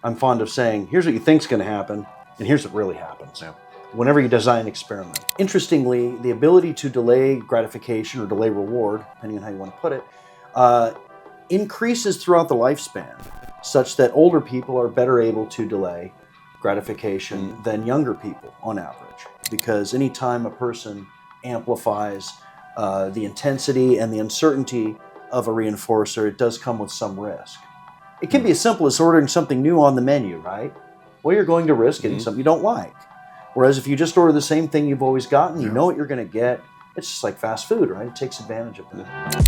I'm fond of saying, here's what you think's going to happen, and here's what really happens. Yeah. Whenever you design an experiment. Interestingly, the ability to delay gratification or delay reward, depending on how you want to put it, increases throughout the lifespan, such that older people are better able to delay gratification than younger people on average. Because anytime a person amplifies the intensity and the uncertainty of a reinforcer, it does come with some risk. It can be as simple as ordering something new on the menu, right? Well, you're going to risk getting something you don't like. Whereas if you just order the same thing you've always gotten, you know what you're going to get. It's just like fast food, right? It takes advantage of that.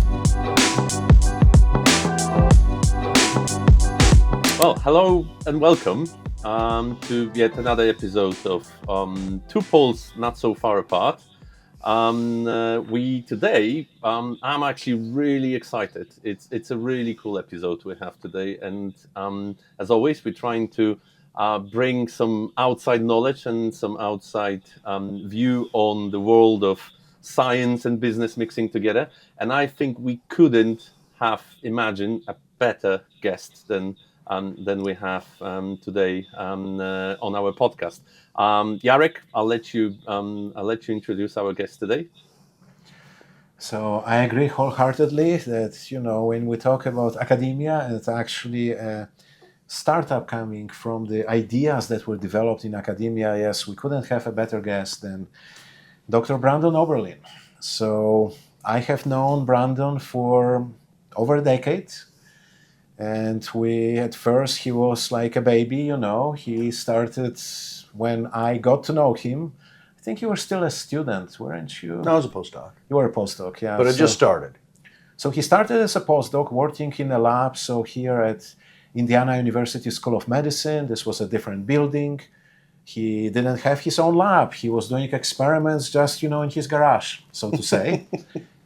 Well, hello and welcome to yet another episode of Two Poles Not So Far Apart. I'm actually really excited. It's a really cool episode we have today, and as always, we're trying to bring some outside knowledge and some outside view on the world of science and business mixing together. And I think we couldn't have imagined a better guest than we have today on our podcast. Jarek, I'll let you introduce our guest today. So I agree wholeheartedly that, when we talk about academia, it's actually a startup coming from the ideas that were developed in academia. Yes, we couldn't have a better guest than Dr. Brandon Oberlin. So I have known Brandon for over a decade. And at first he was like a baby, He started when I got to know him. I think you were still a student, weren't you? No, I was a postdoc. You were a postdoc, yeah. But it just started. So he started as a postdoc working in a lab. So here at Indiana University School of Medicine, this was a different building. He didn't have his own lab. He was doing experiments just, in his garage, so to say.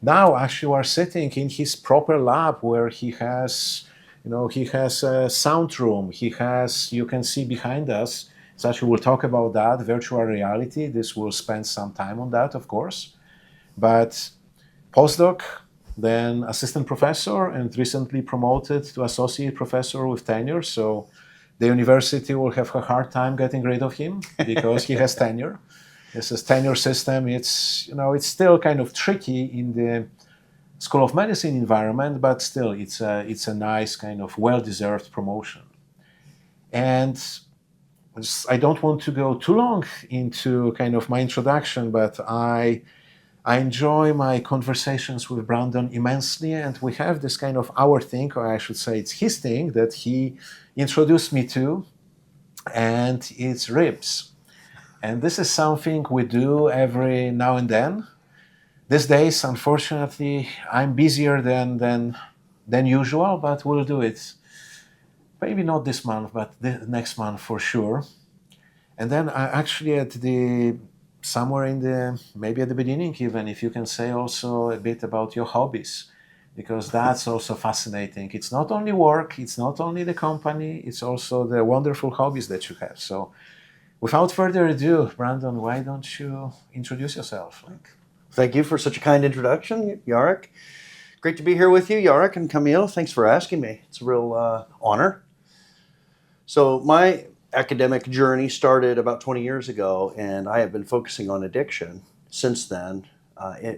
Now, actually, we're sitting in his proper lab where he has a sound room. You can see behind us. So actually, we'll talk about that, virtual reality. This will spend some time on that, of course. But postdoc, then assistant professor, and recently promoted to associate professor with tenure. So the university will have a hard time getting rid of him because he has tenure. This is tenure system. It's still kind of tricky in the School of Medicine environment, but still it's a nice kind of well-deserved promotion. And I don't want to go too long into kind of my introduction, but I enjoy my conversations with Brandon immensely, and we have this kind of our thing, or I should say it's his thing, that he introduced me to, and it's ribs. And this is something we do every now and then. These days, unfortunately, I'm busier than usual, but we'll do it. Maybe not this month, but the next month for sure. And then maybe at the beginning even, if you can say also a bit about your hobbies, because that's also fascinating. It's not only work, it's not only the company, it's also the wonderful hobbies that you have. So without further ado, Brandon, why don't you introduce yourself? Thank you for such a kind introduction, Jarek. Great to be here with you, Jarek and Camille. Thanks for asking me. It's a real honor. So my academic journey started about 20 years ago, and I have been focusing on addiction since then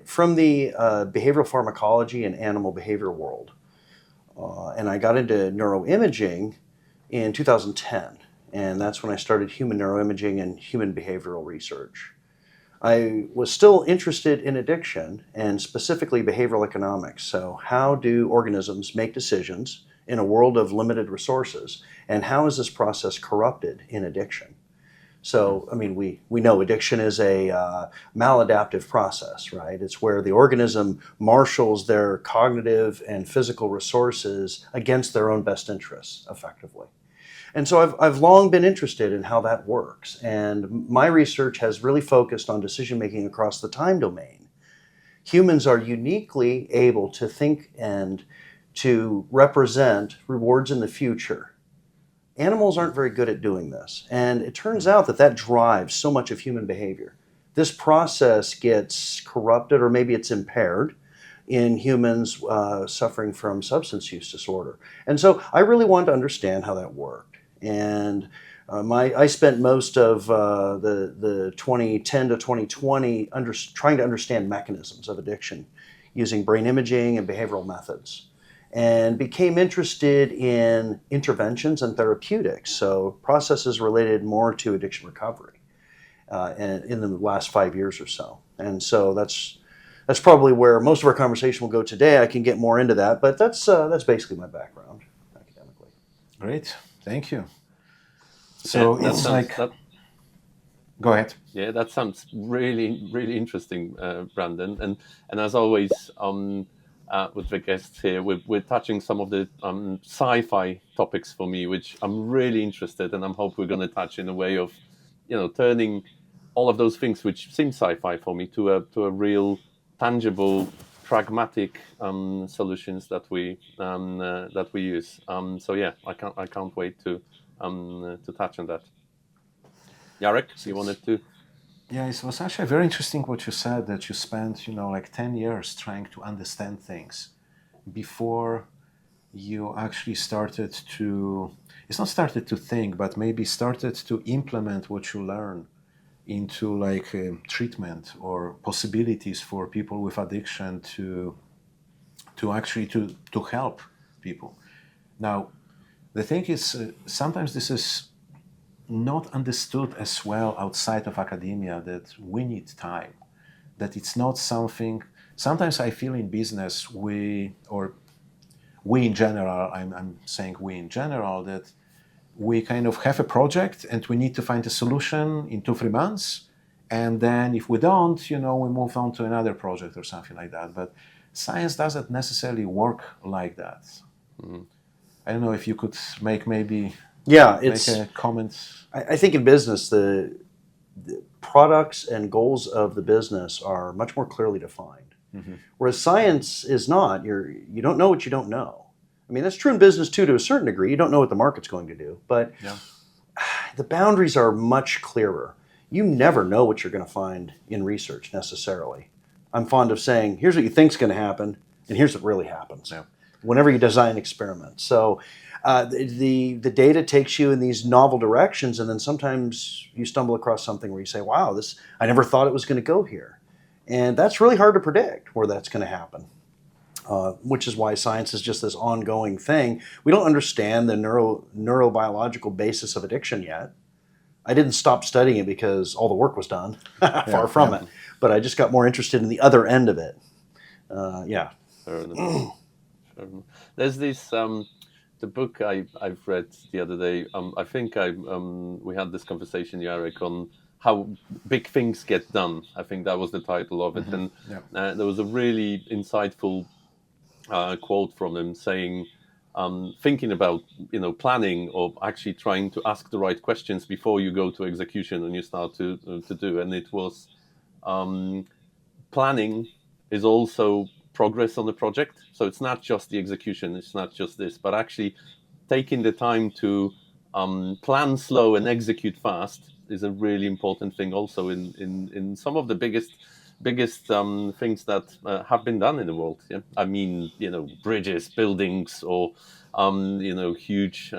from the behavioral pharmacology and animal behavior world. And I got into neuroimaging in 2010, and that's when I started human neuroimaging and human behavioral research. I was still interested in addiction and specifically behavioral economics. So how do organisms make decisions in a world of limited resources, and how is this process corrupted in addiction? So, we know addiction is a maladaptive process, right? It's where the organism marshals their cognitive and physical resources against their own best interests, effectively. And so I've long been interested in how that works. And my research has really focused on decision-making across the time domain. Humans are uniquely able to think and to represent rewards in the future. Animals aren't very good at doing this. And it turns out that drives so much of human behavior. This process gets corrupted, or maybe it's impaired, in humans suffering from substance use disorder. And so I really wanted to understand how that worked. And I spent most of the 2010 to 2020 trying to understand mechanisms of addiction using brain imaging and behavioral methods, and became interested in interventions and therapeutics, so processes related more to addiction recovery in the last 5 years or so. And so that's probably where most of our conversation will go today. I can get more into that, but that's basically my background academically. Great, thank you. So Yeah, it's like, go ahead. Yeah, that sounds really, really interesting, Brandon. And as always, with the guests here, we're touching some of the sci-fi topics for me, which I'm really interested in. I'm hope we're going to touch in a way of, turning all of those things which seem sci-fi for me to a real, tangible, pragmatic solutions that we use. So yeah, I can't wait to touch on that. Jarek, you wanted to? Yeah, it was actually very interesting what you said, that you spent, like 10 years trying to understand things before you actually started to, it's not started to think, but maybe started to implement what you learn into like treatment or possibilities for people with addiction to actually to help people. Now, the thing is, sometimes this is not understood as well outside of academia, that we need time, that it's not something, sometimes I feel in business, we in general, I'm saying we in general, that we kind of have a project and we need to find a solution in 2-3 months. And then if we don't, we move on to another project or something like that. But science doesn't necessarily work like that. Mm-hmm. I don't know if you could make maybe make a comment. I think in business, the products and goals of the business are much more clearly defined. Mm-hmm. Whereas science is not. You don't know what you don't know. I mean, that's true in business too, to a certain degree. You don't know what the market's going to do, but the boundaries are much clearer. You never know what you're going to find in research necessarily. I'm fond of saying, here's what you think's going to happen, and here's what really happens. Yeah. Whenever you design experiments. So the data takes you in these novel directions, and then sometimes you stumble across something where you say, wow, I never thought it was going to go here. And that's really hard to predict where that's going to happen, which is why science is just this ongoing thing. We don't understand the neurobiological basis of addiction yet. I didn't stop studying it because all the work was done, far from it. But I just got more interested in the other end of it. Fair enough. There's this the book I've read the other day. I think we had this conversation, Jarek, on how big things get done. I think that was the title of it, and there was a really insightful quote from him saying, thinking about planning, or actually trying to ask the right questions before you go to execution and you start to do. And it was planning is also progress on the project. So it's not just the execution, it's not just this, but actually taking the time to plan slow and execute fast is a really important thing also in some of the biggest things that have been done in the world. Yeah? I mean, bridges, buildings, or huge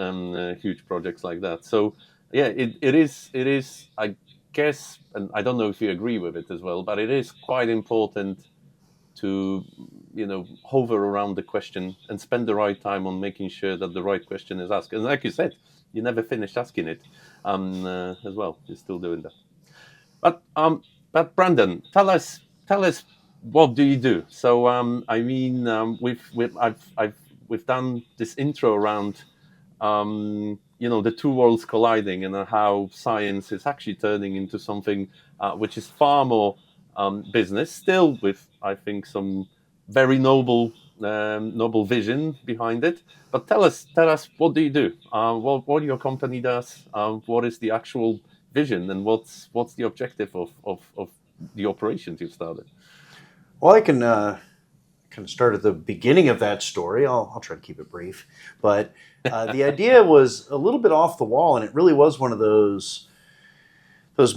projects like that. So yeah, it is I guess, and I don't know if you agree with it as well, but it is quite important to hover around the question and spend the right time on making sure that the right question is asked. And like you said, you never finished asking it as well. You're still doing that. But Brandon, tell us, what do you do? So we've done this intro around the two worlds colliding, and how science is actually turning into something which is far more business, still with, I think, some very noble vision behind it. But tell us, what do you do? What your company does? What is the actual vision, and what's the objective of the operations you've started? Well, I can kind of start at the beginning of that story. I'll try to keep it brief, but the idea was a little bit off the wall, and it really was one of those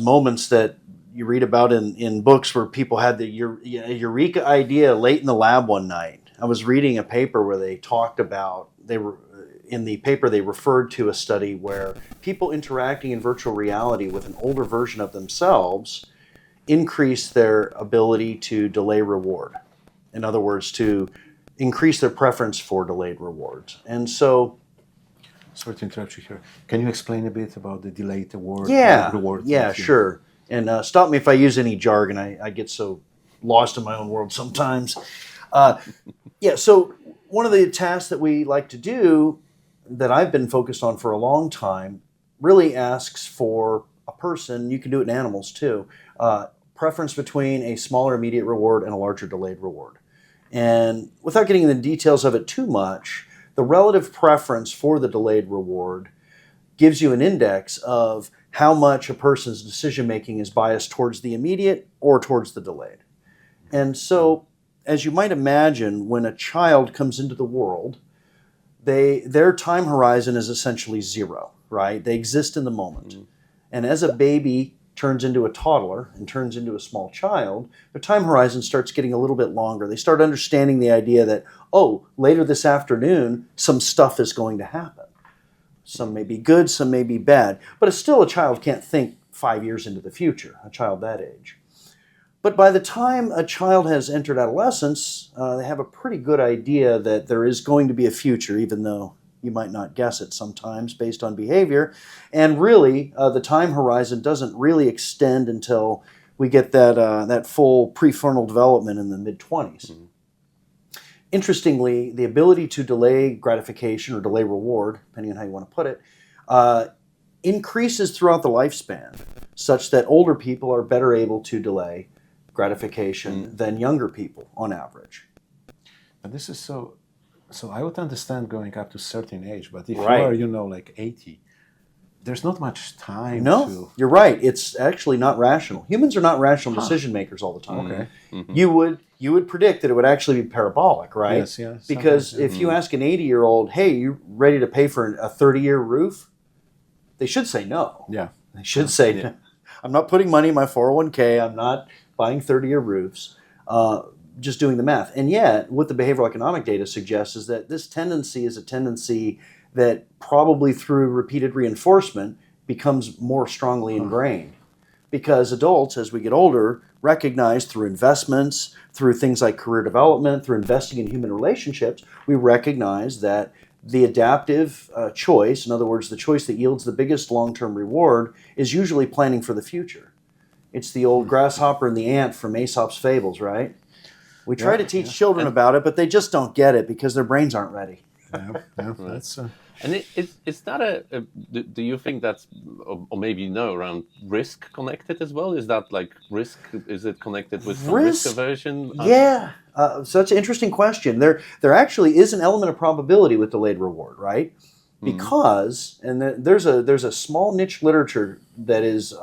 moments that you read about in books where people had the eureka idea late in the lab one night. I was reading a paper where they talked about in the paper, they referred to a study where people interacting in virtual reality with an older version of themselves increase their ability to delay reward. In other words, to increase their preference for delayed rewards. And so, sorry to interrupt you here. Can you explain a bit about the delayed reward? yeah, sure. And stop me if I use any jargon. I get so lost in my own world sometimes. Yeah, so one of the tasks that we like to do that I've been focused on for a long time really asks for a person, you can do it in animals too, preference between a smaller immediate reward and a larger delayed reward. And without getting into the details of it too much, the relative preference for the delayed reward gives you an index of how much a person's decision making is biased towards the immediate or towards the delayed. And so, as you might imagine, when a child comes into the world, their time horizon is essentially zero, right? They exist in the moment. Mm-hmm. And as a baby turns into a toddler and turns into a small child, their time horizon starts getting a little bit longer. They start understanding the idea that, oh, later this afternoon, some stuff is going to happen. Some may be good, some may be bad. But still, a child can't think 5 years into the future, a child that age. But by the time a child has entered adolescence, they have a pretty good idea that there is going to be a future, even though you might not guess it sometimes based on behavior. And really, the time horizon doesn't really extend until we get that full prefrontal development in the mid-20s. Mm-hmm. Interestingly, the ability to delay gratification or delay reward, depending on how you want to put it, increases throughout the lifespan, such that older people are better able to delay gratification than younger people on average. And this is so I would understand going up to a certain age, but if right. you are, like 80, there's not much time No, you're right. It's actually not rational. Humans are not rational decision makers all the time. Okay. Mm-hmm. You would predict that it would actually be parabolic, right? Yes. Because if you ask an 80-year-old, hey, you ready to pay for a 30-year roof? They should say no. Yeah. They should say, I'm not putting money in my 401k. I'm not buying 30-year roofs, just doing the math. And yet, what the behavioral economic data suggests is that this tendency is a tendency that probably through repeated reinforcement becomes more strongly ingrained. Because adults, as we get older, recognize through investments, through things like career development, through investing in human relationships, we recognize that the adaptive choice, in other words, the choice that yields the biggest long-term reward, is usually planning for the future. It's the old grasshopper and the ant from Aesop's fables, right? We try to teach children about it, but they just don't get it because their brains aren't ready. That's and it's not do you think that's, or maybe no, around risk connected as well? Is that like risk, is it connected with some risk aversion? Yeah, so that's an interesting question. There actually is an element of probability with delayed reward, right? Because, and there's a small niche literature that is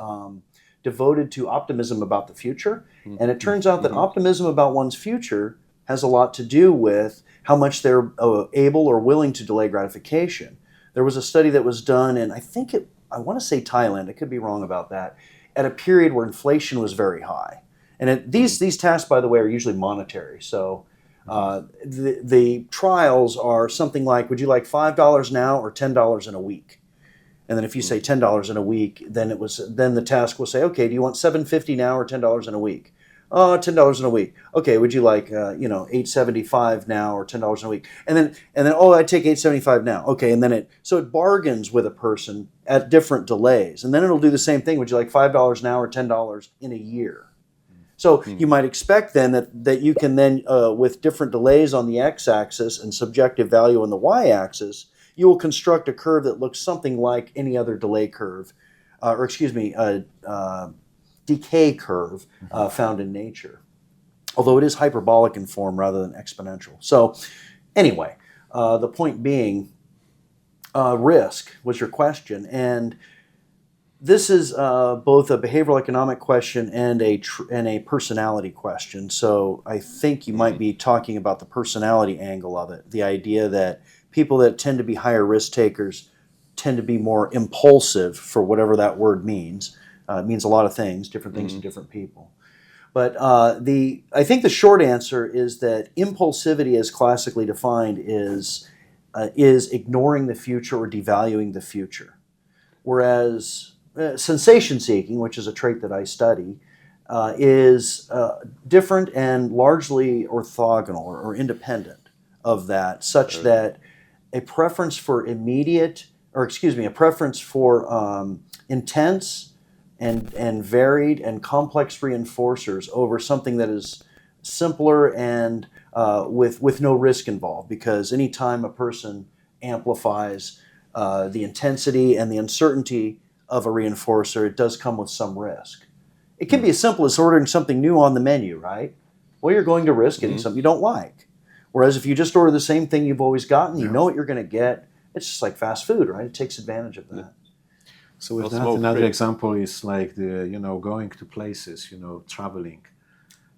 devoted to optimism about the future. And it turns out that optimism about one's future has a lot to do with how much they're able or willing to delay gratification. There was a study that was done in, I want to say Thailand, I could be wrong about that, at a period where inflation was very high. And these tasks, by the way, are usually monetary. So the trials are something like, would you like $5 now or $10 in a week? And then if you say $10 in a week, then the task will say, okay, do you want $7.50 now or $10 in a week? Oh, $10 in a week. Okay, would you like $8.75 now or $10 in a week? And then oh, I take $8.75 now. Okay, and then so it bargains with a person at different delays, and then it'll do the same thing. Would you like $5 now or $10 in a year? So you might expect then that you can then with different delays on the x-axis and subjective value on the y-axis, you will construct a curve that looks something like any other delay curve, decay curve found in nature, although it is hyperbolic in form rather than exponential. So anyway, the point being, risk was your question, and this is both a behavioral economic question and a personality question. So I think you might be talking about the personality angle of it, the idea that people that tend to be higher risk takers tend to be more impulsive, for whatever that word means. It means a lot of things, different things to different people. But I think the short answer is that impulsivity, as classically defined, is is ignoring the future or devaluing the future. Whereas sensation seeking, which is a trait that I study, is different and largely orthogonal or independent of that, such that a preference for a preference for intense and varied and complex reinforcers over something that is simpler and with no risk involved. Because anytime a person amplifies the intensity and the uncertainty of a reinforcer, it does come with some risk. It can be as simple as ordering something new on the menu, right? Well, you're going to risk getting something you don't like. Whereas if you just order the same thing you've always gotten, you know what you're going to get. It's just like fast food, right? It takes advantage of that. So with that, another example is like going to places, traveling.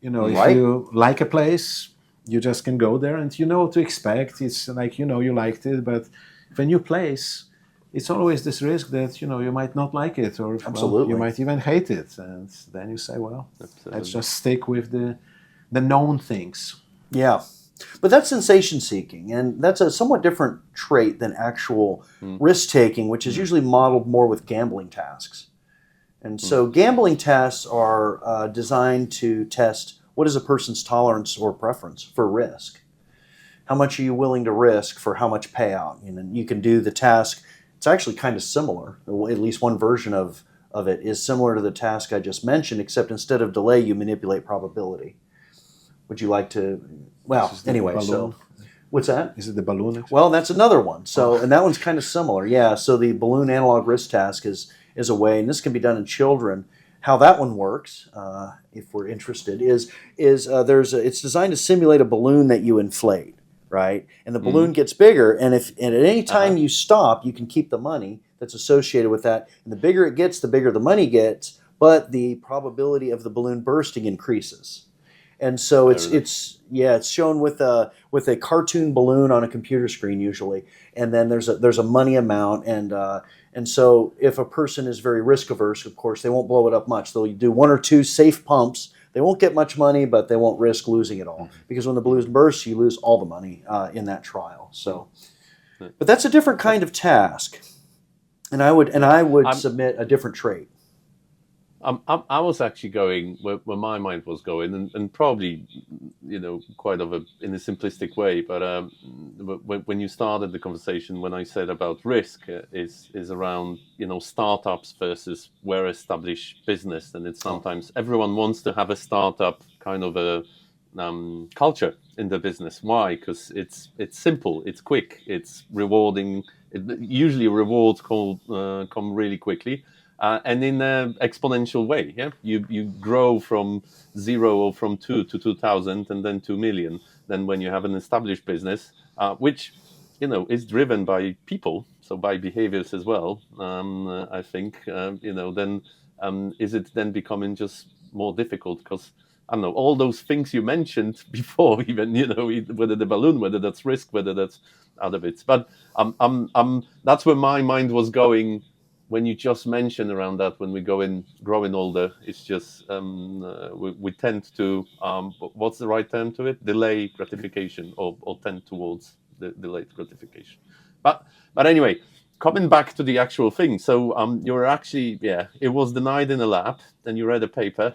If you like a place, you just can go there and you know what to expect. It's like, you liked it, but if a new place, it's always this risk that, you might not like it, or you might even hate it. And then you say, well, let's just stick with the known things. Yeah. But that's sensation seeking, and that's a somewhat different trait than actual risk taking, which is usually modeled more with gambling tasks. And so gambling tasks are designed to test what is a person's tolerance or preference for risk. How much are you willing to risk for how much payout? You can do the task. It's actually kind of similar. At least one version of it is similar to the task I just mentioned, except instead of delay, you manipulate probability. Would you like to? Well, anyway, so what's that? Is it the balloon? Well, that's another one. So, and that one's kind of similar. Yeah. So the balloon analog risk task is a way, and this can be done in children. How that one works, if we're interested, is it's designed to simulate a balloon that you inflate, right? And the balloon gets bigger, and at any time you stop, you can keep the money that's associated with that. And the bigger it gets, the bigger the money gets, but the probability of the balloon bursting increases. And so it's shown with a cartoon balloon on a computer screen usually, and then there's a money amount, and so if a person is very risk averse, of course they won't blow it up much. They'll do one or two safe pumps. They won't get much money, but they won't risk losing it all, because when the balloon bursts, you lose all the money in that trial. So, but that's a different kind of task, and I would submit a different trait. I was actually going where my mind was going, and probably, quite in a simplistic way. But when you started the conversation, when I said about risk, is around startups versus well-established business, and it's sometimes everyone wants to have a startup kind of a culture in the business. Why? Because it's simple, it's quick, it's rewarding. Usually rewards come really quickly. And in an exponential way, you grow from 0 or from 2 to 2,000 and then 2 million. Then when you have an established business, which is driven by people, so by behaviors as well, I think then is it then becoming just more difficult? Because I don't know, all those things you mentioned before, even whether the balloon, whether that's risk, whether that's other bits. But that's where my mind was going. When you just mentioned around that, when we growing older, it's just we tend to what's the right term to it? Delay gratification, or tend towards the delayed gratification. But anyway, coming back to the actual thing. So you were actually it was denied in a lab. Then you read a paper.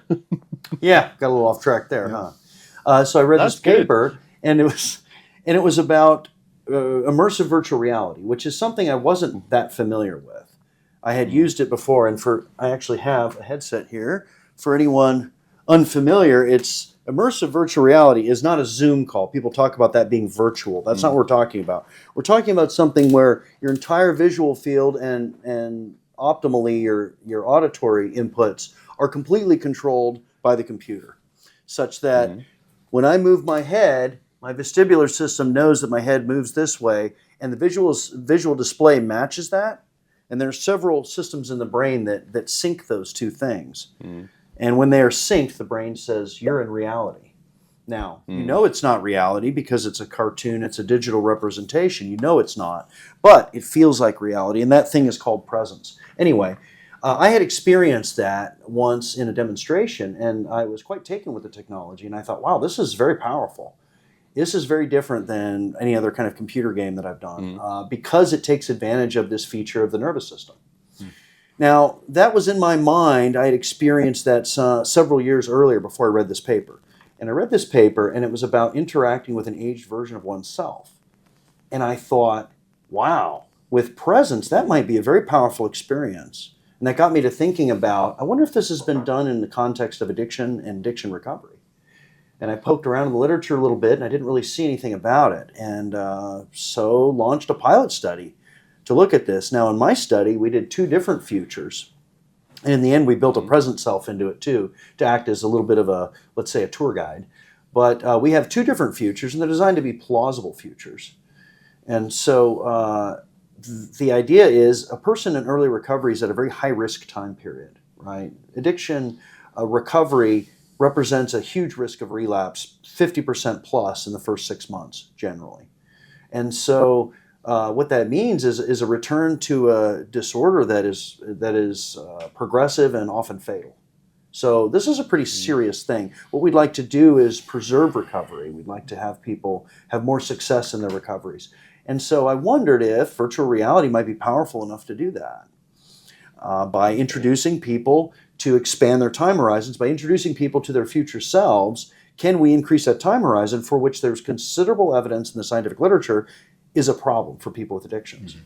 Yeah, got a little off track there, huh? So I read this paper, and it was about immersive virtual reality, which is something I wasn't that familiar with. I had used it before, and I actually have a headset here. For anyone unfamiliar, it's immersive virtual reality is not a Zoom call. People talk about that being virtual. That's not what we're talking about. We're talking about something where your entire visual field and optimally your auditory inputs are completely controlled by the computer, such that when I move my head, my vestibular system knows that my head moves this way, and the visual display matches that. And there are several systems in the brain that sync those two things. And when they are synced, the brain says, you're in reality. Now, it's not reality because it's a cartoon, it's a digital representation. It's not. But it feels like reality, and that thing is called presence. Anyway, I had experienced that once in a demonstration, and I was quite taken with the technology, and I thought, wow, this is very powerful. this is very different than any other kind of computer game that I've done because it takes advantage of this feature of the nervous system. Now, that was in my mind. I had experienced that several years earlier before I read this paper. And I read this paper, and it was about interacting with an aged version of oneself. And I thought, wow, with presence, that might be a very powerful experience. And that got me to thinking about, I wonder if this has been done in the context of addiction and addiction recovery. And I poked around in the literature a little bit, and I didn't really see anything about it. And so launched a pilot study to look at this. Now, in my study, we did 2 different futures. And in the end, we built a present self into it, too, to act as a little bit of a, let's say, a tour guide. But we have 2 different futures, and they're designed to be plausible futures. And so the idea is a person in early recovery is at a very high-risk time period, right? Addiction recovery represents a huge risk of relapse, 50% plus in the first 6 months, generally. And so what that means is a return to a disorder that is progressive and often fatal. So this is a pretty serious thing. What we'd like to do is preserve recovery. We'd like to have people have more success in their recoveries. And so I wondered if virtual reality might be powerful enough to do that by introducing people to expand their time horizons, by introducing people to their future selves. Can we increase that time horizon, for which there's considerable evidence in the scientific literature is a problem for people with addictions?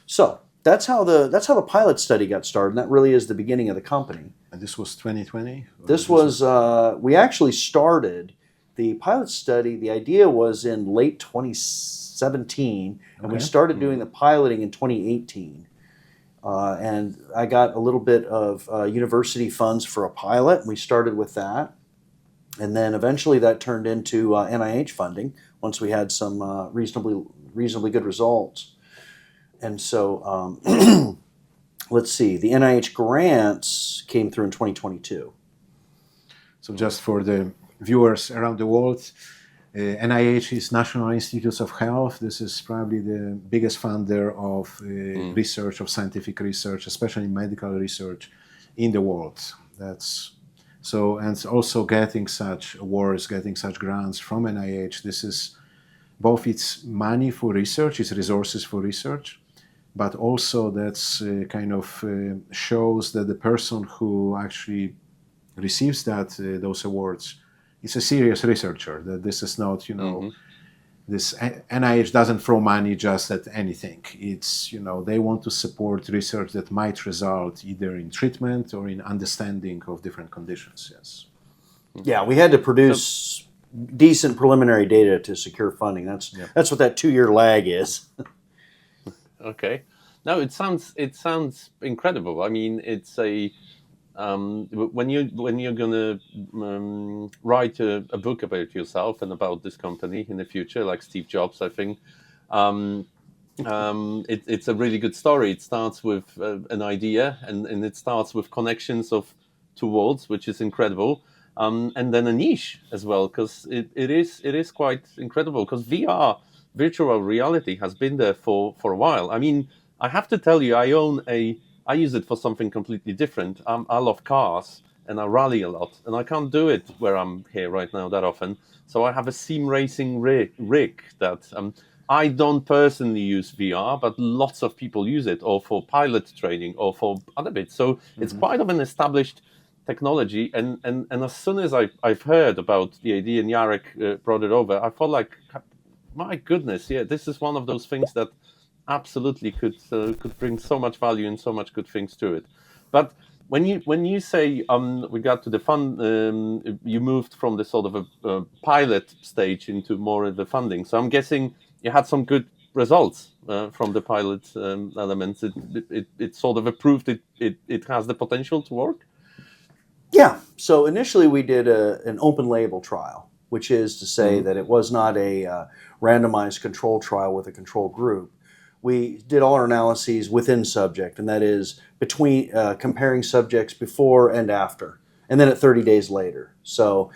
So that's how the pilot study got started, and that really is the beginning of the company. And this was 2020? This was, we actually started the pilot study, the idea was in late 2017, and we started doing the piloting in 2018. And I got a little bit of university funds for a pilot, and we started with that. And then eventually that turned into NIH funding once we had some reasonably good results. And so let's see, the NIH grants came through in 2022. So just for the viewers around the world, NIH is National Institutes of Health. This is probably the biggest funder of research, of scientific research, especially medical research in the world. That's so, and also getting such awards, getting such grants from NIH. This is both its money for research, its resources for research, but also that's kind of shows that the person who actually receives those awards is a serious researcher, that this is not, this NIH doesn't throw money just at anything. It's, they want to support research that might result either in treatment or in understanding of different conditions, yes. Yeah, we had to produce decent preliminary data to secure funding. That's what that 2-year lag is. Okay. No, it sounds incredible. I mean, it's a when you're gonna write a book about yourself and about this company in the future, like Steve Jobs, I think it's a really good story. It starts with an idea, and it starts with connections towards, which is incredible, and then a niche as well, because it is quite incredible. Because VR, virtual reality, has been there for a while. I mean, I have to tell you, I use it for something completely different. I love cars and I rally a lot, and I can't do it where I'm here right now that often. So I have a sim racing rig that I don't personally use VR, but lots of people use it, or for pilot training or for other bits. So it's quite of an established technology. And as soon as I've heard about the idea and Jarek brought it over, I thought, like, my goodness, yeah, this is one of those things that absolutely could bring so much value and so much good things to it. But when you say we got to the fund, you moved from the sort of a pilot stage into more of the funding. So I'm guessing you had some good results from the pilot elements. It sort of approved it has the potential to work. Yeah. So initially we did an open label trial, which is to say that it was not a randomized control trial with a control group. We did all our analyses within subject, and that is between comparing subjects before and after, and then at 30 days later. So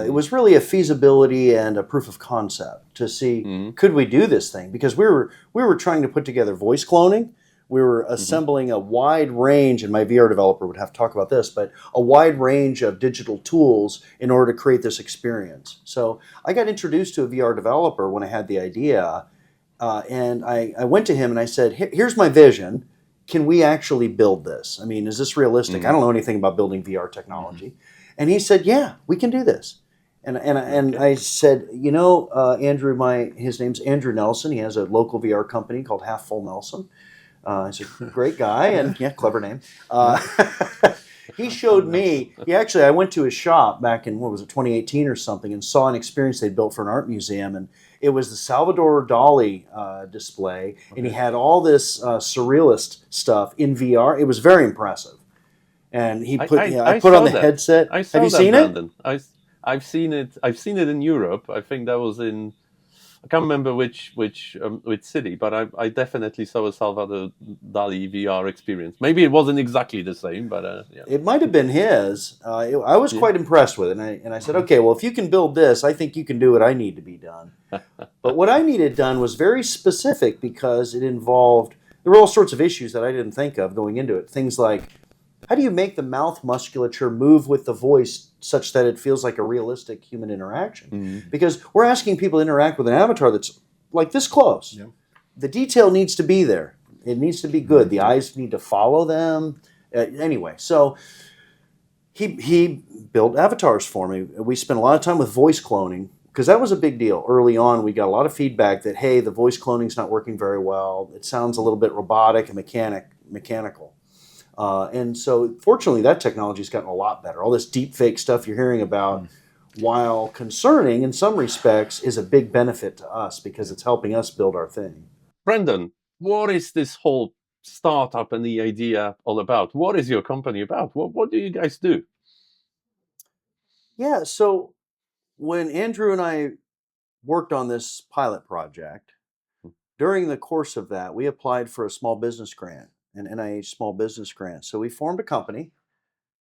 it was really a feasibility and a proof of concept to see could we do this thing, because we were trying to put together voice cloning, We were assembling a wide range, and my VR developer would have to talk about this, but a wide range of digital tools in order to create this experience. So I got introduced to a VR developer when I had the idea, and I went to him and I said, here's my vision. Can we actually build this? I mean, is this realistic? I don't know anything about building VR technology. And he said, yeah, we can do this. And I said, Andrew, his name's Andrew Nelson. He has a local VR company called Half Full Nelson. He's a great guy, and clever name. He showed me. I went to his shop back in 2018 or something, and saw an experience they built for an art museum, and it was the Salvador Dali display, and he had all this surrealist stuff in VR. It was very impressive, and he put I put on the headset. Have you seen it? I've seen it. I've seen it in Europe. I think that was in. I can't remember which city, but I definitely saw a Salvador Dali VR experience. Maybe it wasn't exactly the same, but yeah. It might have been his. I was quite impressed with it, and I said, okay, well, if you can build this, I think you can do what I need to be done. But what I needed done was very specific because it involved, there were all sorts of issues that I didn't think of going into it. Things like, how do you make the mouth musculature move with the voice such that it feels like a realistic human interaction? Because we're asking people to interact with an avatar that's like this close. Yeah. The detail needs to be there. It needs to be good. The eyes need to follow them. Anyway, so he built avatars for me. We spent a lot of time with voice cloning because that was a big deal. Early on, we got a lot of feedback that, hey, the voice cloning's not working very well. It sounds a little bit robotic and mechanical. And so, fortunately, that technology's gotten a lot better. All this deep fake stuff you're hearing about, while concerning in some respects, is a big benefit to us because it's helping us build our thing. Brendan, what is this whole startup and the idea all about? What is your company about? What do you guys do? Yeah, so when Andrew and I worked on this pilot project, during the course of that, we applied for a small business grant, an NIH small business grant. So we formed a company,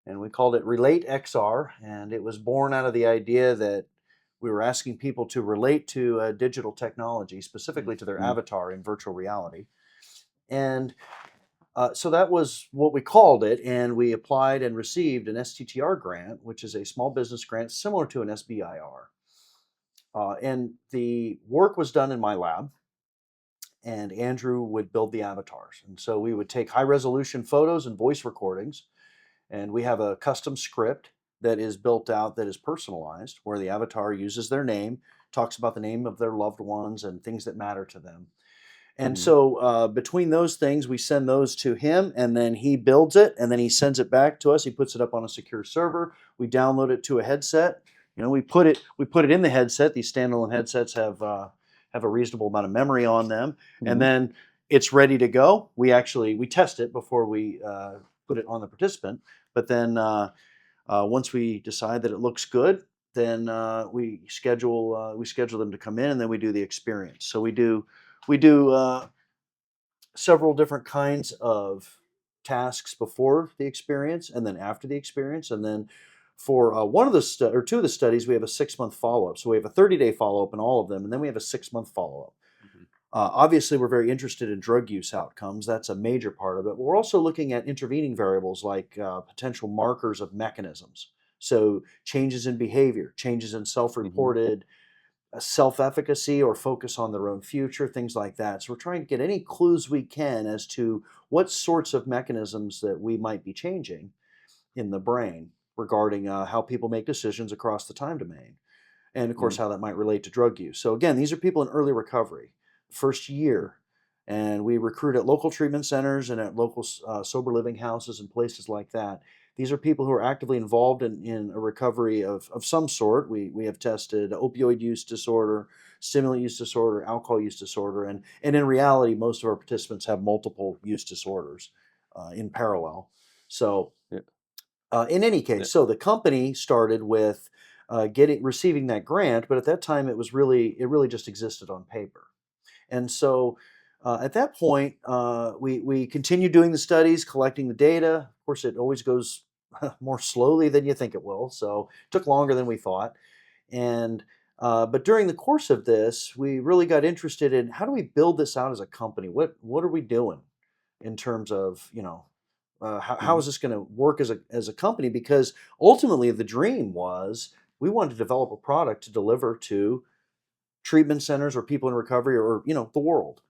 and we called it RelateXR, and it was born out of the idea that we were asking people to relate to digital technology, specifically to their avatar in virtual reality. And so that was what we called it, and we applied and received an STTR grant, which is a small business grant similar to an SBIR. And the work was done in my lab, and Andrew would build the avatars. And so we would take high-resolution photos and voice recordings, and we have a custom script that is built out that is personalized, where the avatar uses their name, talks about the name of their loved ones and things that matter to them. And so between those things, we send those to him, and then he builds it, and then he sends it back to us. He puts it up on a secure server. We download it to a headset. We put it in the headset. These standalone headsets have a reasonable amount of memory on them, and then it's ready to go. We test it before we put it on the participant. But then once we decide that it looks good, then we schedule them to come in, and then we do the experience. So we do several different kinds of tasks before the experience and then after the experience. And then for two of the studies, we have a 6-month follow-up. So we have a 30-day follow-up in all of them, and then we have a 6-month follow-up. Obviously, we're very interested in drug use outcomes. That's a major part of it. But we're also looking at intervening variables like potential markers of mechanisms. So changes in behavior, changes in self-reported self-efficacy or focus on their own future, things like that. So we're trying to get any clues we can as to what sorts of mechanisms that we might be changing in the brain regarding how people make decisions across the time domain. And of course, how that might relate to drug use. So again, these are people in early recovery, first year. And we recruit at local treatment centers and at local sober living houses and places like that. These are people who are actively involved in a recovery of some sort. We have tested opioid use disorder, stimulant use disorder, alcohol use disorder, and in reality, most of our participants have multiple use disorders in parallel. So in any case, so the company started with receiving that grant, but at that time it really just existed on paper. And so at that point, we continued doing the studies, collecting the data. Of course, it always goes more slowly than you think it will, so it took longer than we thought. And but during the course of this, we really got interested in how do we build this out as a company? What are we doing? in terms of, how is this going to work as a company? Because ultimately the dream was we wanted to develop a product to deliver to treatment centers or people in recovery or, the world.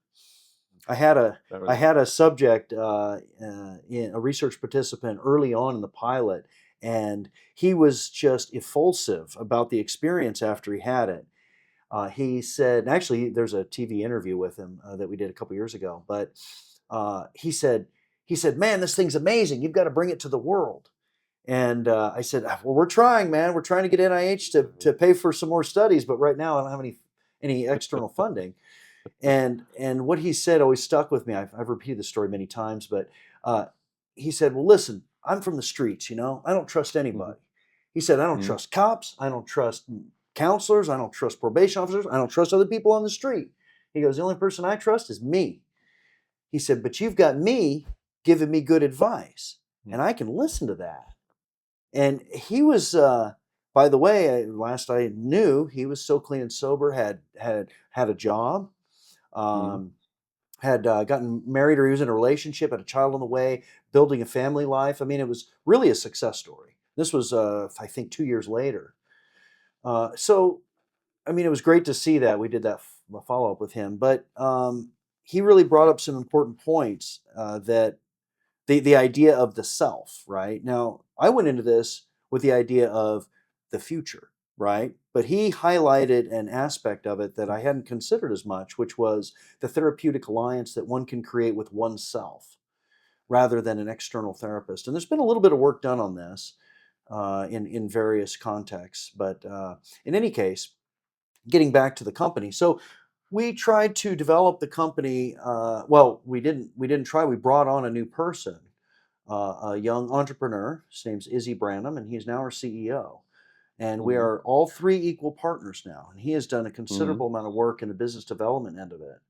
I had a Very I nice. had a subject, in a research participant early on in the pilot, and he was just effusive about the experience after he had it. He said, actually, there's a TV interview with him that we did a couple years ago, but he said, "Man, this thing's amazing. You've got to bring it to the world." And I said, "Well, we're trying, man. We're trying to get NIH to pay for some more studies, but right now I don't have any external funding." And what he said always stuck with me. I've repeated the story many times, but uh, he said, "Well, listen, I'm from the streets. I don't trust Mhm. anybody." He said, "I don't Mhm. trust cops. I don't trust counselors. I don't trust probation officers. I don't trust other people on the street." He goes, "The only person I trust is me." He said, "But you've got me giving me good advice, and I can listen to that." And he was, by the way, last I knew, he was still clean and sober, had a job, Mhm. um, had gotten married, or he was in a relationship, had a child on the way, building a family life. I mean, it was really a success story. This was, I think, 2 years later. So, I mean, it was great to see that. We did that follow up with him, but he really brought up some important points, that the idea of the self, right? Now, I went into this with the idea of the future, right? But he highlighted an aspect of it that I hadn't considered as much, which was the therapeutic alliance that one can create with oneself rather than an external therapist. And there's been a little bit of work done on this in various contexts. But in any case, getting back to the company, so we tried to develop the company. Well, we didn't try. We brought on a new person, a young entrepreneur. His name's Izzy Branham, and he's now our CEO. And we Mhm. are all three equal partners now. And he has done a Mhm. considerable amount of work in the business development end of it.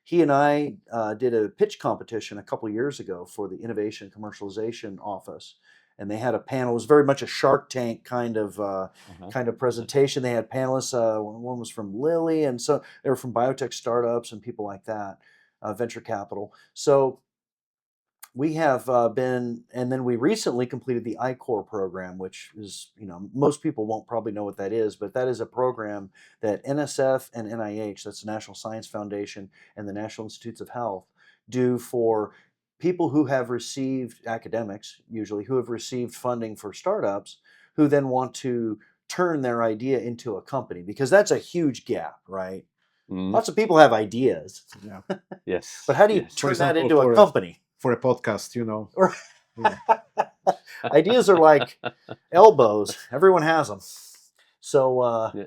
He and I did a pitch competition a couple years ago for the Innovation and Commercialization Office, and they had a panel. It was very much a Shark Tank Uh-huh. kind of presentation. They had panelists. One was from Lilly, and so they were from biotech startups and people like that, venture capital. So we have been, and then we recently completed the ICOR program, which is, most people won't probably know what that is, but that is a program that NSF and NIH, that's the National Science Foundation and the National Institutes of Health, do for people who have received, academics usually, who have received funding for startups, who then want to turn their idea into a company, because that's a huge gap, right? Mhm. Lots of people have ideas, Yeah. but Yes. how do you Yes. For turn that example, into a company? for a podcast, Or Yeah. ideas are like elbows. Everyone has them. So Yeah. I Yeah.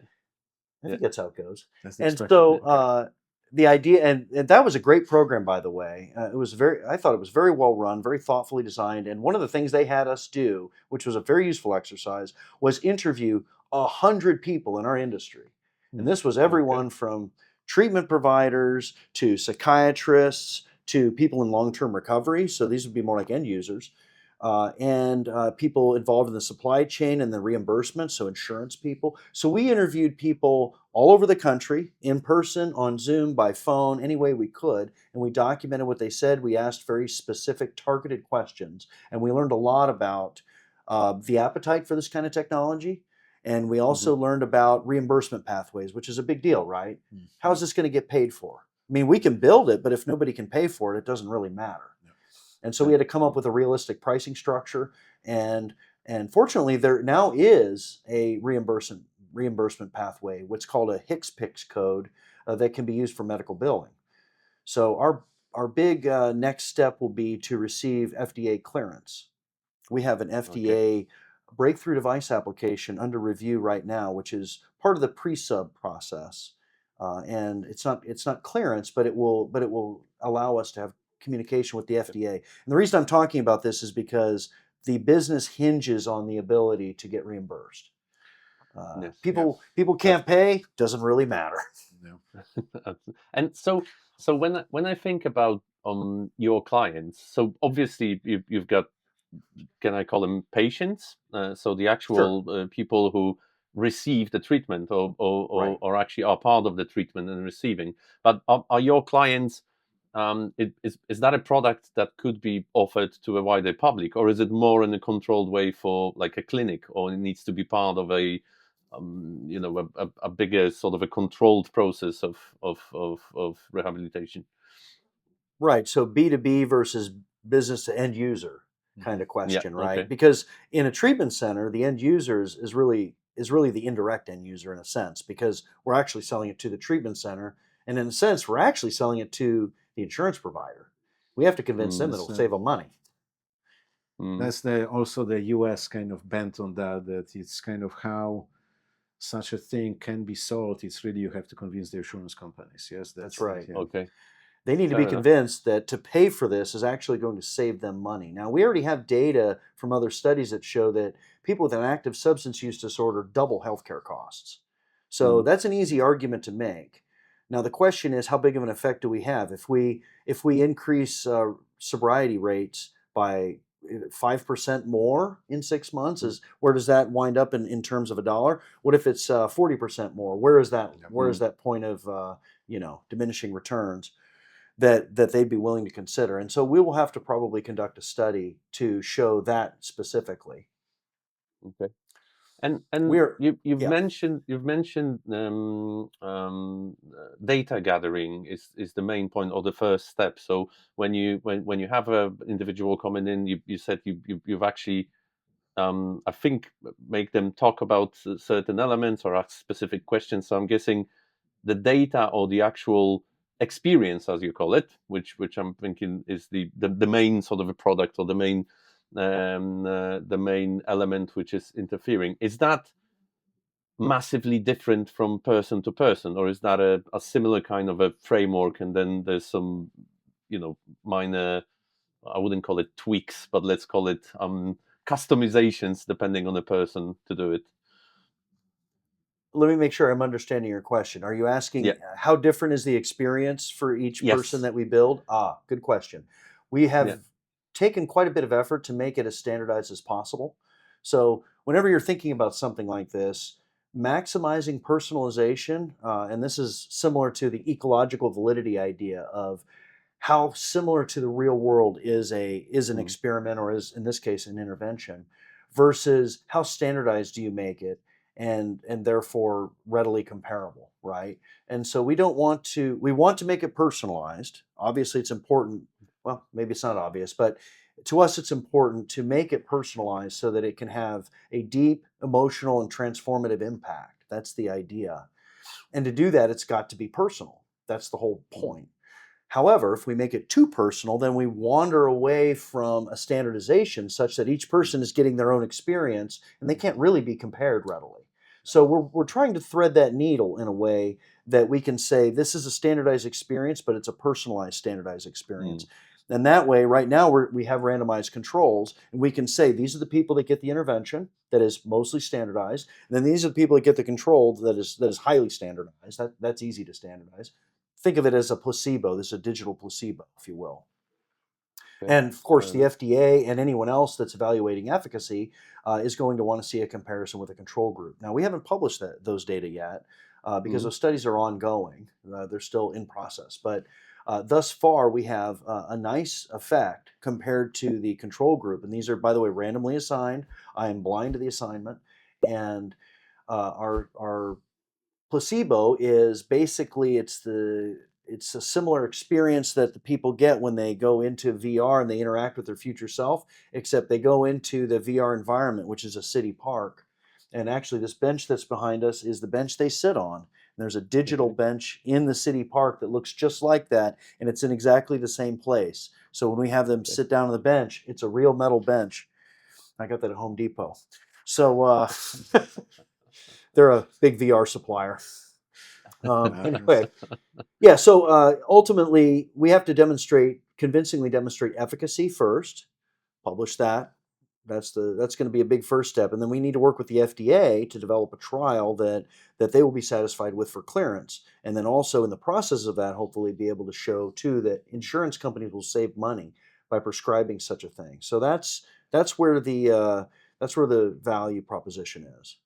think that's how it goes. That's the And expression. so Okay. the idea, and that was a great program, by the way. I thought it was very well run, very thoughtfully designed. And one of the things they had us do, which was a very useful exercise, was interview 100 people in our industry. And this was Okay. everyone from treatment providers to psychiatrists to people in long-term recovery. So these would be more like end users. And people involved in the supply chain and the reimbursement, so insurance people. So we interviewed people all over the country, in person, on Zoom, by phone, any way we could, and we documented what they said. We asked very specific, targeted questions, and we learned a lot about the appetite for this kind of technology. And we Mhm. also learned about reimbursement pathways, which is a big deal, right? Mm. How's this going to get paid for? I mean, we can build it, but if nobody can pay for it, it doesn't really matter. And so we had to come up with a realistic pricing structure, and fortunately there now is a reimbursement pathway, what's called a HCPCS code, that can be used for medical billing. So our big next step will be to receive FDA clearance. We have an Okay. FDA breakthrough device application under review right now, which is part of the pre-sub process. And it's not clearance, but it will allow us to have communication with the FDA. And the reason I'm talking about this is because the business hinges on the ability to get reimbursed. Yes. Yeah. People can't pay, doesn't really matter. Yeah. And so when I think about your clients, so obviously you've got, can I call them patients? So the Sure. actual people who receive the treatment, or, or Right. or or actually are part of the treatment and receiving. But are your clients is that a product that could be offered to a wider public, or is it more in a controlled way for like a clinic, or it needs to be part of a a bigger sort of a controlled process of rehabilitation? Right. So B2B versus business to end user kind of Yeah. question, right? Okay. Because in a treatment center, the end user is really the indirect end user in a sense, because we're actually selling it to the treatment center, and in a sense, we're actually selling it to the insurance provider. We have to convince them Mm, that it'll That's save them money. mm, that's the also the US kind of bent on that. That it's kind of how such a thing can be sold. It's really you have to convince the insurance companies. Yes, That's that's right. yeah. okay. They need to be Fair enough. convinced that to pay for this is actually going to save them money. Now, we already have data from other studies that show that people with an active substance use disorder double healthcare costs. So Mm, that's an easy argument to make. Now, the question is, how big of an effect do we have if we increase sobriety rates by 5% more in 6 months? mm, Is where does that wind up in terms of a dollar? What if it's 40% more? Where is that? Where is mm. that point of diminishing returns that they'd be willing to consider? And so we will have to probably conduct a study to show that specifically. Okay. And We're Yeah. you've mentioned data gathering is the main point or the first step. So when you have a individual coming in, you said you've actually I think make them talk about certain elements or ask specific questions. So I'm guessing the data or the actual experience, as you call it, which I'm thinking is the main sort of a product or the main element which is interfering. Is that massively different from person to person, or is that a similar kind of a framework? And then there's some, minor, I wouldn't call it tweaks, but let's call it customizations depending on the person to do it. Let me make sure I'm understanding your question. Are you Yeah. asking how different is the experience for each person Yes. that we build? Good question. We Yeah. have taken quite a bit of effort to make it as standardized as possible. So, whenever you're thinking about something like this, maximizing personalization, and this is similar to the ecological validity idea of how similar to the real world is an Mm, experiment, or is in this case an intervention, versus how standardized do you make it, and therefore readily comparable, right? And so we want to make it personalized. Obviously it's important, well, maybe it's not obvious, but to us it's important to make it personalized so that it can have a deep emotional and transformative impact. That's the idea. And to do that, it's got to be personal. That's the whole mm, point. However, if we make it too personal, then we wander away from a standardization such that each person is getting their own experience and they can't really be compared readily. So we're trying to thread that needle in a way that we can say this is a standardized experience, but it's a personalized standardized experience. mm. And that way, right now, we have randomized controls, and we can say these are the people that get the intervention that is mostly standardized, and then these are the people that get the control that is highly standardized. That's easy to standardize. Think of it as a placebo. This is a digital placebo, if you will. Okay. And of course, Fair the enough. FDA and anyone else that's evaluating efficacy is going to want to see a comparison with a control group. Now, we haven't published those data yet because Mm, those studies are ongoing. They're still in process. But thus far, we have a nice effect compared to the control group. And these are, by the way, randomly assigned. I am blind to the assignment. And our placebo is basically it's a similar experience that the people get when they go into VR and they interact with their future self, except they go into the VR environment, which is a city park. And actually, this bench that's behind us is the bench they sit on. And there's a digital okay. bench in the city park that looks just like that, and it's in exactly the same place. So when we have them Okay. sit down on the bench, it's a real metal bench. I got that at Home Depot. So they're a big VR supplier. Yes. Anyway, yeah. So ultimately, we have to convincingly demonstrate efficacy first. Publish that. That's going to be a big first step, and then we need to work with the FDA to develop a trial that they will be satisfied with for clearance, and then also in the process of that, hopefully, be able to show too that insurance companies will save money by prescribing such a thing. So that's where the value proposition is.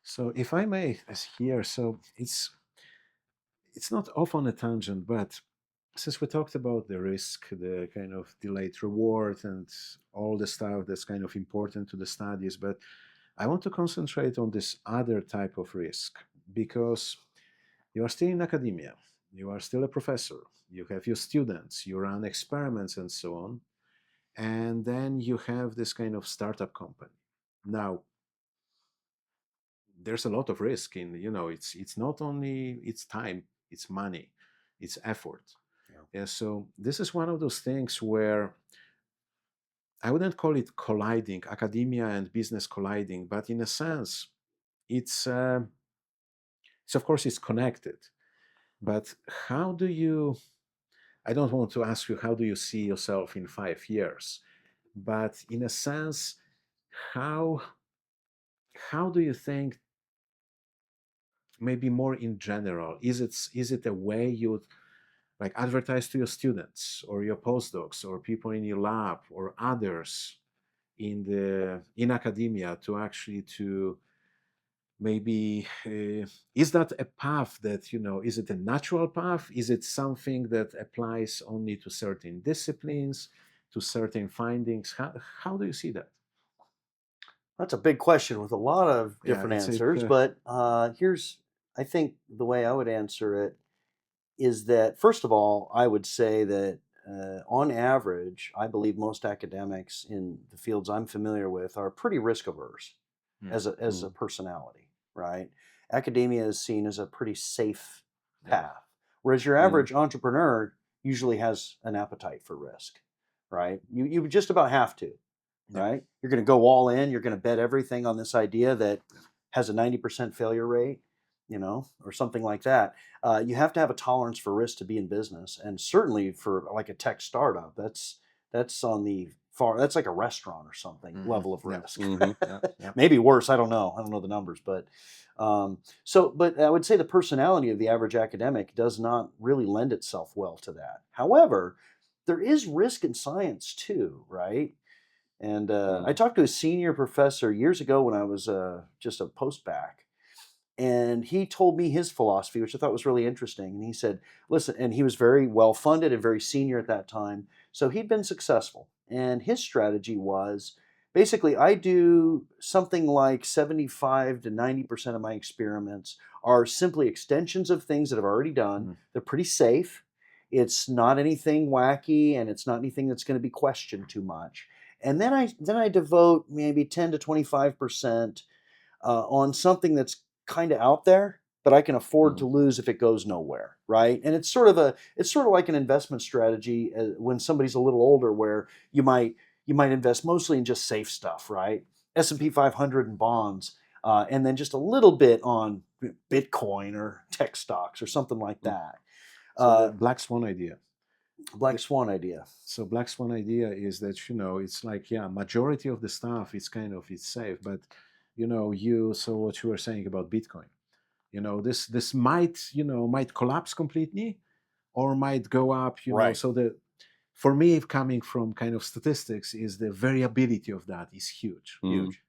So if I may, as here, so it's not off on a tangent, but since we talked about the risk, the kind of delayed reward, and all the stuff that's kind of important to the studies, but I want to concentrate on this other type of risk because you are still in academia, you are still a professor, you have your students, you run experiments and so on, and then you have this kind of startup company. Now, there's a lot of risk in, it's not only it's time, it's money, it's effort. Yeah, so this is one of those things where I wouldn't call it colliding, academia and business colliding, but in a sense, it's of course it's connected. But how do you? I don't want to ask you how do you see yourself in 5 years, but in a sense, how how do you think? Maybe more in general, is it a way you would like advertise to your students or your postdocs or people in your lab or others in academia to actually to maybe is that a path that is it a natural path, is it something that applies only to certain disciplines, to certain findings? How do you see that? That's a big question with a lot of Yeah, different it's a answers, but I think the way I would answer it is that, first of all, I would say that on average, I believe most academics in the fields I'm familiar with are pretty risk averse as a personality, right? Academia is seen as a pretty safe path, whereas your average entrepreneur usually has an appetite for risk, right? You just about have to, right? You're going to go all in. You're going to bet everything on this idea that has a 90% failure rate, or something like that. You have to have a tolerance for risk to be in business, and certainly for like a tech startup, that's on the far. That's like a restaurant or something level of risk. Maybe worse. I don't know. I don't know the numbers, but but I would say the personality of the average academic does not really lend itself well to that. However, there is risk in science too, right? And I talked to a senior professor years ago when I was just a post-bac, and he told me his philosophy, which I thought was really interesting. And he said, listen, and he was very well funded and very senior at that time. So he'd been successful. And his strategy was basically, I do something like 75 to 90% of my experiments are simply extensions of things that I've already done. They're pretty safe. It's not anything wacky, and it's not anything that's going to be questioned too much. And then I devote maybe 10 to 25% on something that's kind of out there, but I can afford to lose if it goes nowhere, right? And it's sort of like an investment strategy when somebody's a little older, where you might invest mostly in just safe stuff, right? S&P 500 and bonds, and then just a little bit on Bitcoin or tech stocks or something like that. So the black swan idea. Black swan idea. So black swan idea is that it's like, yeah, majority of the stuff is kind of it's safe, but so what you were saying about Bitcoin, this might collapse completely or might go up, Right. so for me, coming from kind of statistics, is the variability of that is huge,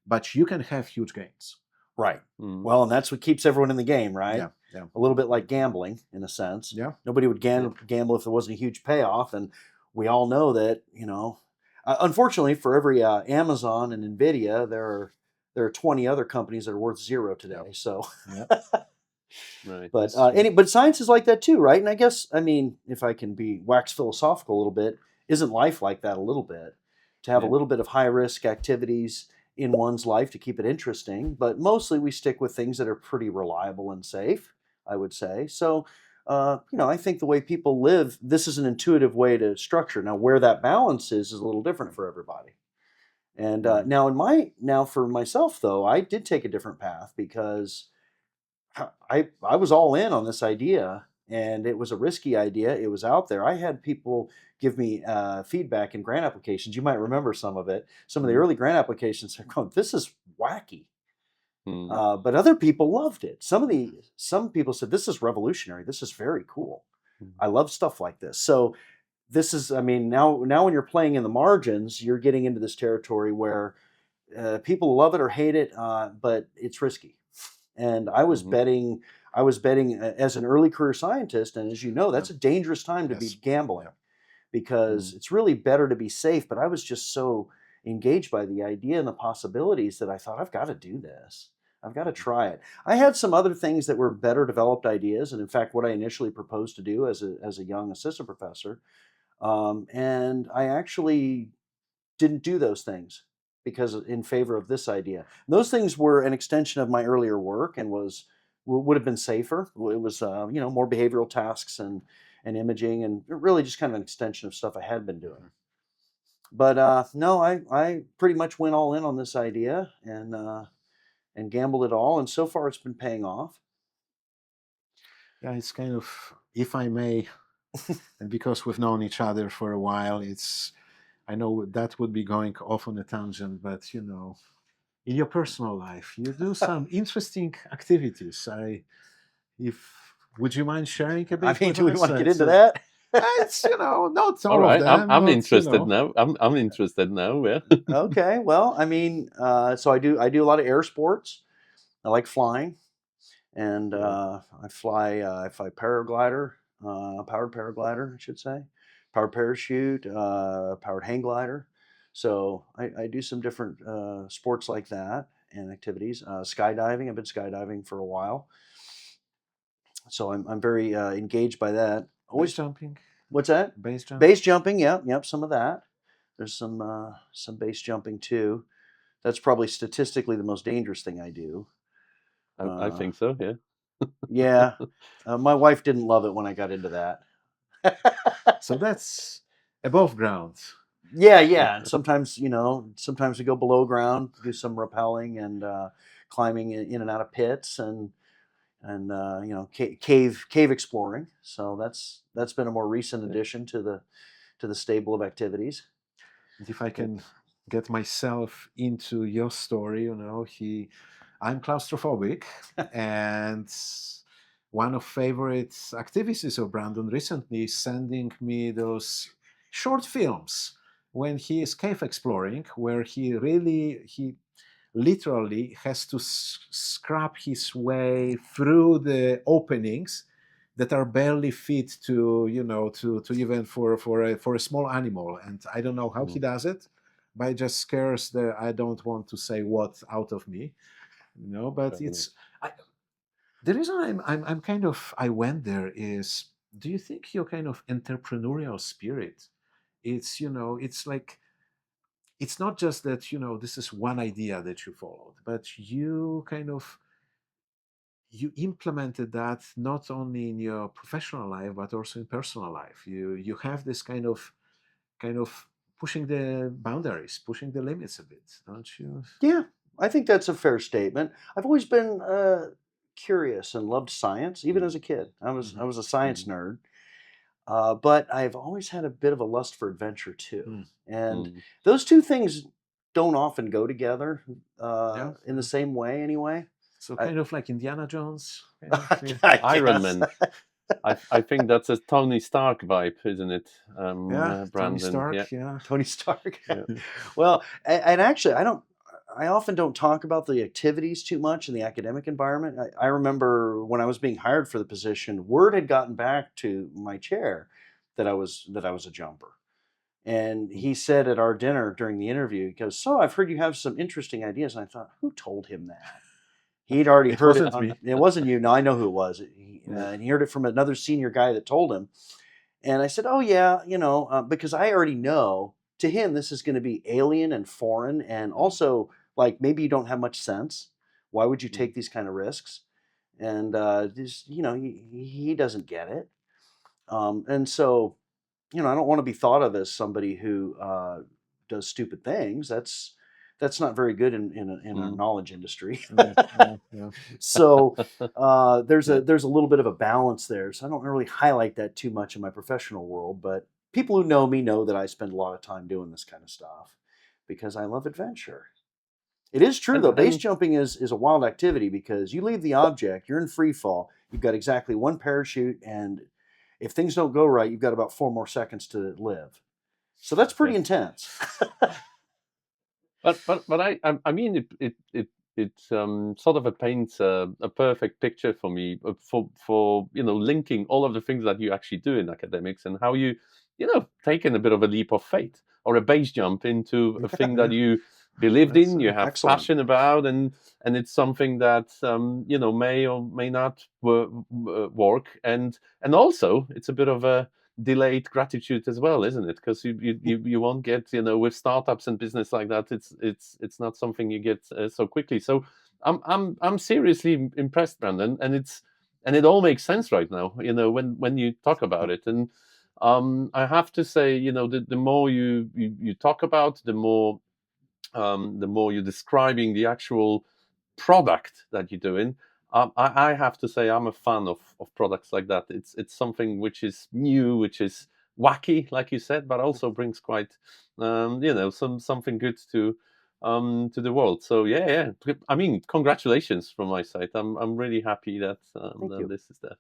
but you can have huge gains. Right. Well, and that's what keeps everyone in the game, right? Yeah. A little bit like gambling, in a sense. Yeah. Nobody would gamble if there wasn't a huge payoff, and we all know that. Unfortunately, for every Amazon and Nvidia, there are 20 other companies that are worth zero today. Yep. So, Right. but science is like that too, right? And I guess, I mean, if I can be wax philosophical a little bit, isn't life like that a little bit? To have a little bit of high risk activities in one's life to keep it interesting, but mostly we stick with things that are pretty reliable and safe, I would say. So, I think the way people live, this is an intuitive way to structure. Now, where that balance is a little different for everybody. And now for myself though, I did take a different path because I was all in on this idea, and it was a risky idea. It was out there. I had people give me feedback in grant applications. You might remember some of it. Some of the early grant applications are going, "This is wacky," but other people loved it. Some people said, "This is revolutionary. This is very cool. I love stuff like this." So this is, I mean, now when you're playing in the margins, you're getting into this territory where people love it or hate it, but it's risky. And I was betting I was betting as an early career scientist, and as you know, that's a dangerous time to be Yes. gambling because Mm. it's really better to be safe. But I was just so engaged by the idea and the possibilities that I thought, I've got to do this. I've got to try it. I had some other things that were better developed ideas, and in fact, what I initially proposed to do as a young assistant professor, and I actually didn't do those things because in favor of this idea. Those things were an extension of my earlier work and would have been safer. It was more behavioral tasks and imaging and really just kind of an extension of stuff I had been doing. But no, I pretty much went all in on this idea and gambled it all, and so far it's been paying off. Yeah, it's kind of, if I may, and because we've known each other for a while, I know that would be going off on a tangent, but in your personal life, you do some interesting activities. Would you mind sharing a I bit mean, with do we us? want to get into that? It's not All all of right, them, I'm but interested now. I'm interested now. Yeah. Okay, well, I mean, so I do a lot of air sports. I like flying. And Yeah. I fly paraglider, powered paraglider, I should say, powered parachute, powered hang glider. So I do some different sports like that and activities. Skydiving, I've been skydiving for a while, so I'm very engaged by that. base Always, jumping, what's that? base jump. Base jumping, yep, some of that. There's some base jumping too. That's probably statistically the most dangerous thing I do. I Uh, think so. Yeah. Yeah, my wife didn't love it when I got into that. So that's above ground. Yeah. And sometimes we go below ground, do some rappelling and climbing in and out of pits and cave exploring. So that's been a more recent addition to the stable of activities. And if I can get myself into your story, I'm claustrophobic, and one of favorite activities of Brandon recently is sending me those short films when he is cave exploring, where he literally has to scrap his way through the openings that are barely fit to even for a small animal. And I don't know how he does it, but it just scares the I don't want to say what out of me, but the reason I'm kind of I went there is, do you think your kind of entrepreneurial spirit, it's like, it's not just that this is one idea that you followed, but you implemented that not only in your professional life but also in personal life. You have this kind of pushing the boundaries, pushing the limits a bit, don't you? Yeah, I think that's a fair statement. I've always been curious and loved science, even as a kid. I was a science nerd. But I've always had a bit of a lust for adventure too. Mm. And Mm. those two things don't often go together Yeah, in the same way, anyway. so I, kind of like Indiana Jones, kind of, yeah. I Iron guess. Man. I think that's a Tony Stark vibe, isn't it, Yeah, Tony Brandon? Yeah. Stark, yeah. Tony Stark. Yeah. Well, and actually, I often don't talk about the activities too much in the academic environment. I remember when I was being hired for the position, word had gotten back to my chair that I was a jumper. And he said at our dinner during the interview, he goes, "So I've heard you have some interesting ideas." And I thought, who told him that? He'd already It heard it. wasn't me. It wasn't you. No, I know who it was. Yeah. And he heard it from another senior guy that told him. And I said, "Oh yeah, because I already know to him this is going to be alien and foreign, and also like maybe you don't have much sense. Why would you take these kind of risks?" And he doesn't get it. And so I don't want to be thought of as somebody who does stupid things. That's not very good in our Mm. knowledge industry. Yeah. So there's Yeah. a little bit of a balance there. So I don't really highlight that too much in my professional world, but people who know me know that I spend a lot of time doing this kind of stuff because I love adventure. It is true though. Base And jumping is a wild activity because you leave the object, you're in free fall. You've got exactly one parachute, and if things don't go right, you've got about 4 more seconds to live. So that's pretty okay. intense. But I mean it sort of paints a perfect picture for me for linking all of the things that you actually do in academics and how you taken a bit of a leap of faith or a base jump into a thing that you believed That's in, you have excellent. passion about, and it's something that may or may not work, and also it's a bit of a delayed gratitude as well, isn't it? Because you won't get, with startups and business like that, it's not something you get so quickly. So I'm seriously impressed, Brandon, and it all makes sense right now, when you talk about it. And I have to say, the more you talk about, the more you're describing the actual product that you're doing. I have to say I'm a fan of products like that. It's something which is new, which is wacky, like you said, but also brings quite something good to the world. So yeah. I mean, congratulations from my side. I'm really happy that Thank you. this is there.